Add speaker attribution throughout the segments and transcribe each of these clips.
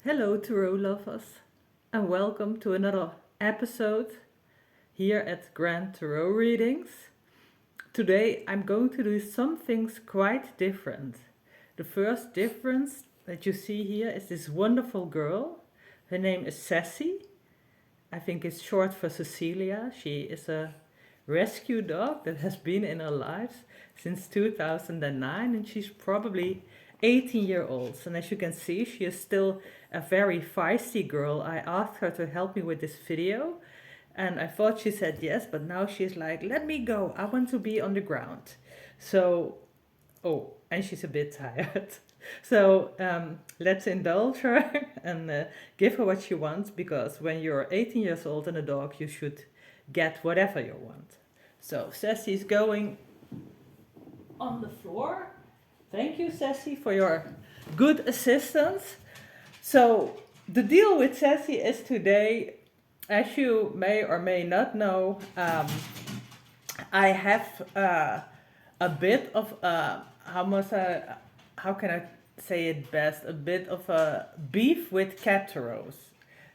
Speaker 1: Hello, tarot lovers, and welcome to another episode here at Grand Tarot Readings. Today I'm going to do some things quite different. The first difference that you see here is this wonderful girl. Her name is Ceci. I think it's short for Cecilia. She is a rescue dog that has been in our lives since 2009, and she's probably 18-year-old old. And as you can see, she is still a very feisty girl. I asked her to help me with this video, and I thought she said yes, but now she's like, let me go, I want to be on the ground. So, oh, and she's a bit tired. So let's indulge her and give her what she wants, because when you're 18 years old and a dog, you should get whatever you want. So Ceci's going on the floor. Thank you, Ceci, for your good assistance. So the deal with Ceci is today, as you may or may not know, I have a bit of how can I say it best? A bit of a beef with cat tarots.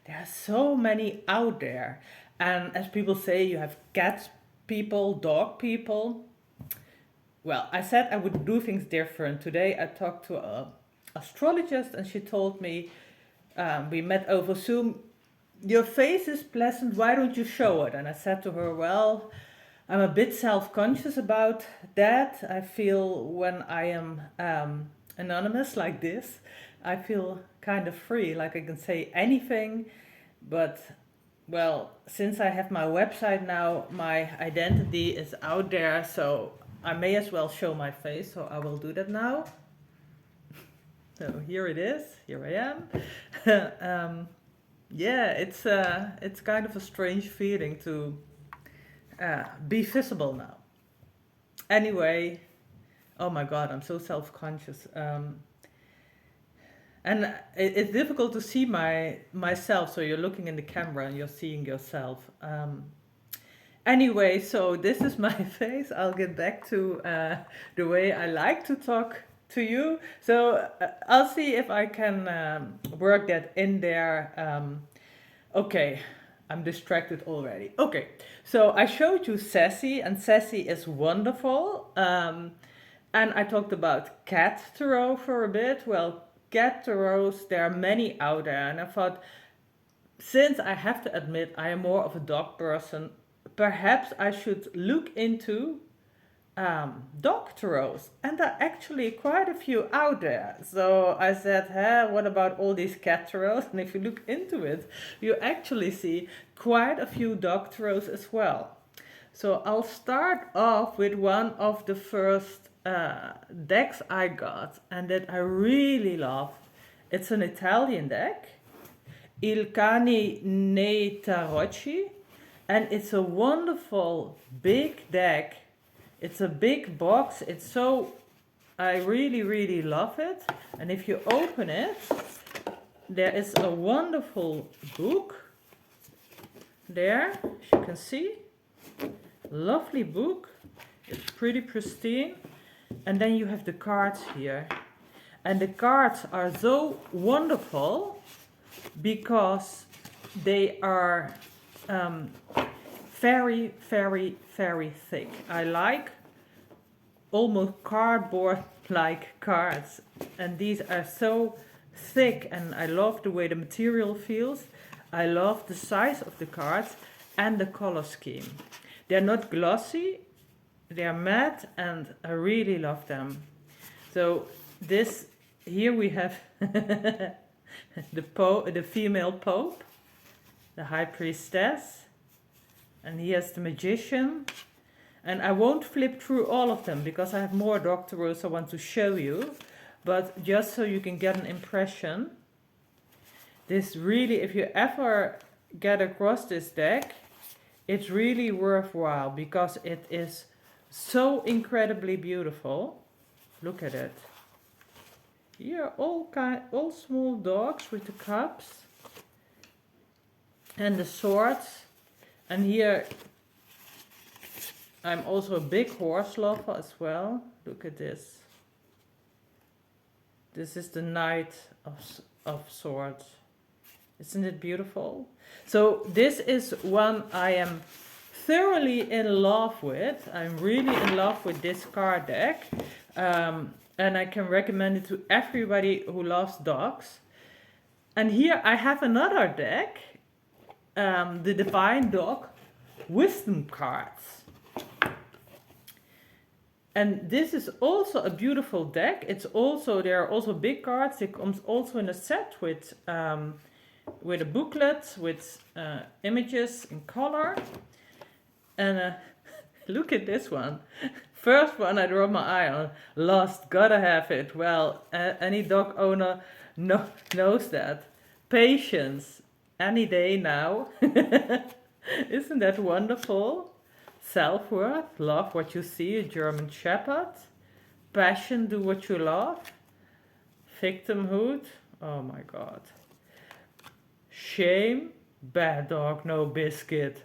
Speaker 1: There are so many out there, and as people say, you have cat people, dog people. Well, I said I would do things different. Today I talked to an astrologist, and she told me, we met over Zoom, your face is pleasant, why don't you show it? And I said to her, well, I'm a bit self-conscious about that. I feel when I am anonymous like this, I feel kind of free, like I can say anything. But, well, since I have my website now, my identity is out there, so I may as well show my face, so I will do that now. So here it is, here I am. Yeah, it's kind of a strange feeling to be visible now. Anyway, oh my god, I'm so self-conscious. And it's difficult to see myself, so you're looking in the camera and you're seeing yourself. Anyway, so this is my face. I'll get back to the way I like to talk to you. So I'll see if I can work that in there. Okay, I'm distracted already. Okay, so I showed you Ceci, and Ceci is wonderful. And I talked about cat tarot for a bit. Well, cat tarots, there are many out there, and I thought, since I have to admit I am more of a dog person, perhaps I should look into dog tarots, and there are actually quite a few out there. So I said, hey, what about all these cat tarots? And if you look into it, you actually see quite a few dog tarots as well. So I'll start off with one of the first decks I got, and that I really love. It's an Italian deck, Il Cani nei Tarocchi, and it's a wonderful big deck. It's a big box. It's so, I really, really love it. And if you open it, there is a wonderful book there, as you can see. Lovely book. It's pretty pristine. And then you have the cards here. And the cards are so wonderful because they are very, very, very thick. I like almost cardboard-like cards, and these are so thick, and I love the way the material feels. I love the size of the cards and the color scheme. They're not glossy, they're matte, and I really love them. So this, here we have the female pope, the high priestess, and here's the magician. And I won't flip through all of them because I have more dog tarots I want to show you, but just so you can get an impression, this really, if you ever get across this deck, it's really worthwhile because it is so incredibly beautiful. Look at it. Here are all small dogs with the cups and the swords. And here, I'm also a big horse lover as well. Look at this. This is the Knight of Swords. Isn't it beautiful? So this is one I am thoroughly in love with. I'm really in love with this card deck. And I can recommend it to everybody who loves dogs. And here I have another deck, the Divine Dog Wisdom cards. And this is also a beautiful deck. There are also big cards. It comes also in a set with a booklet with images in color. And look at this one. First one I draw my eye on. Lost, gotta have it. Well, any dog owner knows that. Patience, any day now. Isn't that wonderful? Self-worth, love what you see, a German Shepherd. Passion, do what you love. Victimhood, oh my God. Shame, bad dog, no biscuit.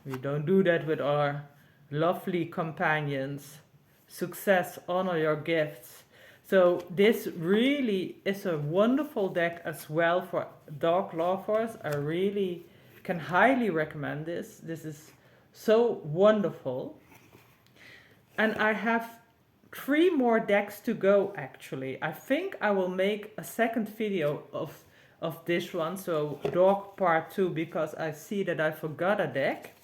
Speaker 1: We don't do that with our lovely companions. Success, honor your gifts. So this really is a wonderful deck as well for dog lovers. I really can highly recommend this. This is so wonderful. And I have 3 more decks to go actually. I think I will make a second video of this one, so dog part 2, because I see that I forgot a deck.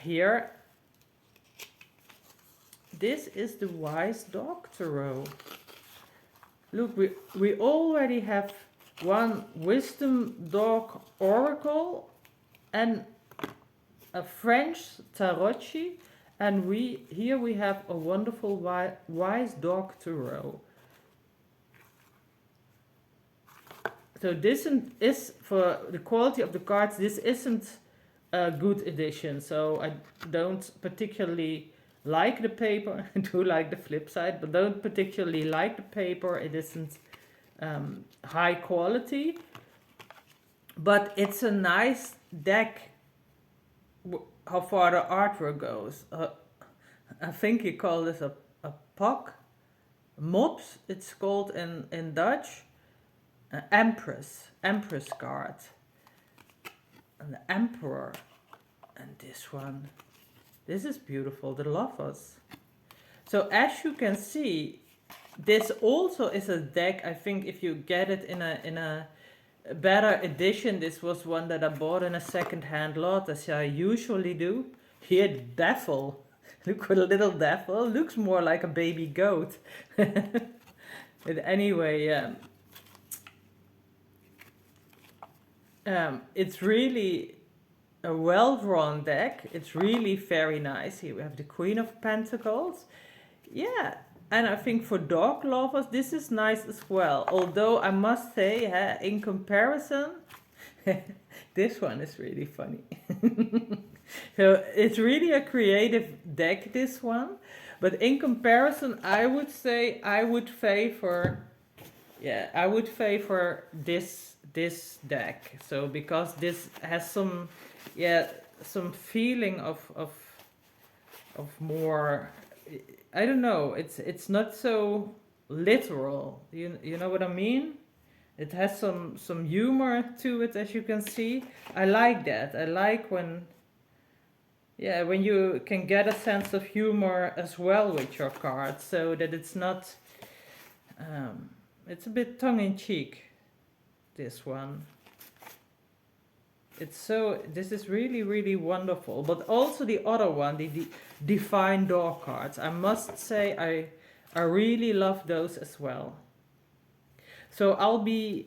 Speaker 1: Here, this is the Wise Dog Tarot. Look, we already have one Wisdom Dog Oracle and a French Tarocchi, and here we have a wonderful Wise Dog Tarot. So this is, for the quality of the cards, this isn't a good edition, so I don't particularly like the paper. I do like the flip side, but don't particularly like the paper. It isn't high quality, but it's a nice deck how far the artwork goes. I think you call this a POC, MOPS it's called in Dutch. Empress card. And the Emperor. And this one. This is beautiful, the Lovers. So as you can see, this also is a deck. I think if you get it in a better edition, this was one that I bought in a second-hand lot, as I usually do. Here, the Devil. Look what a little devil. Looks more like a baby goat. But anyway, it's really a well-drawn deck. It's really very nice. Here we have the Queen of Pentacles. Yeah, and I think for dog lovers, this is nice as well. Although I must say, in comparison, this one is really funny. So it's really a creative deck, this one. But in comparison, I would say I would favor this deck. So because this has some feeling of more, I don't know, it's not so literal. You know what I mean? It has some humor to it, as you can see. I like that. I like when you can get a sense of humor as well with your cards, so that it's not it's a bit tongue-in-cheek, this one. This is really, really wonderful. But also the other one, the Divine Dog cards. I must say I really love those as well. So I'll be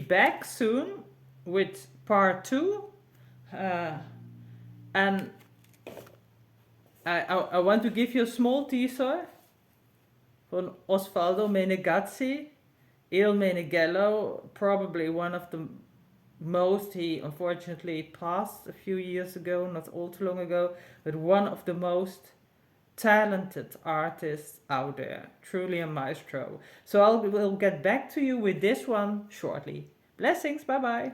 Speaker 1: back soon with part 2. And I want to give you a small teaser from Osvaldo Menegazzi. Il Meneghello, probably one of the most, he unfortunately passed a few years ago, not all too long ago, but one of the most talented artists out there, truly a maestro. So I will get back to you with this one shortly. Blessings, bye bye.